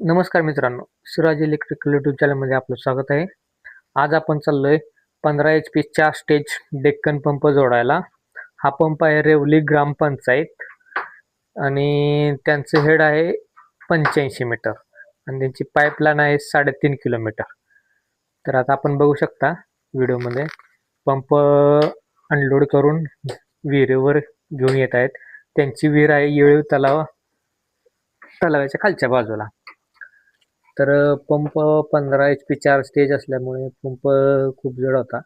नमस्कार मित्रांनो, Shiraz electrical YouTube चॅनलमध्ये आपलं स्वागत आहे. आज आपण चाललोय 15 HP 4 स्टेज डेक्कन पंप जोडायला. हा पंप आहे रेवली ग्रामपंचायत आणि त्यांचं हेड आहे 85 मीटर आणि त्यांची पाईपलाईन आहे 3.5 किलोमीटर. तर आता आपण बघू शकता व्हिडिओमध्ये पंप अनलोड करून विहिरीवर घेऊन येत आहेत. त्यांची विहीर आहे येळीव तलावाच्या खालच्या बाजूला. तर पंप 15 HP 4 स्टेज असल्यामुळे पंप खूप जड होता.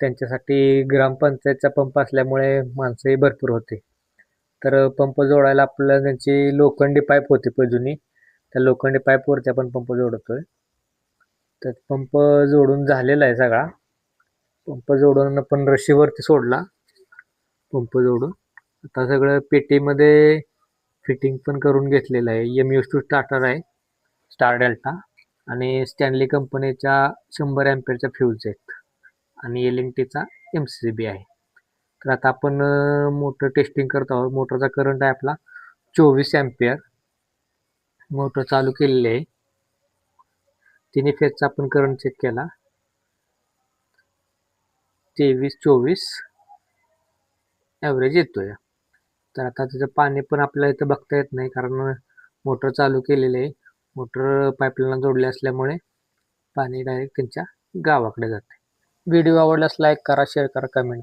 त्यांच्यासाठी ग्रामपंचायतचा पंप असल्यामुळे माणसंही भरपूर होते. तर पंप जोडायला आपल्याला त्यांची लोखंडी पाईप होती जुनी, त्या लोखंडी पाईपवरती आपण पंप जोडतोय. तर पंप जोडून झालेला आहे सगळा. पंप जोडून आपण रशीवरती सोडला पंप जोडून. आता सगळं पेटीमध्ये फिटिंग पण करून घेतलेलं आहे. MU2 स्टार्टर आहे, स्टार डेल्टा, आणि स्टॅनली कंपनीच्या 100 अँपिअरच्या फ्यूज आहेत आणि LNTचा MCB आहे. तर आता आपण मोटर टेस्टिंग करत आहोत. मोटरचा करंट आहे आपला 24 अँपिअर. मोटर चालू केलेली आहे. तिन्ही फेजचा आपण करंट चेक केला, 23-24 ॲव्हरेज येतोय. तर आता त्याचं पाणी पण आपल्याला इथं बघता येत नाही कारण मोटर चालू केलेली आहे. मोटर पाईपलाईन जोडली असल्यामुळे पाणी डायरेक्ट त्यांच्या गावाकडे जाते. व्हिडिओ आवडल्यास लाईक करा, शेअर करा, कमेंट करा.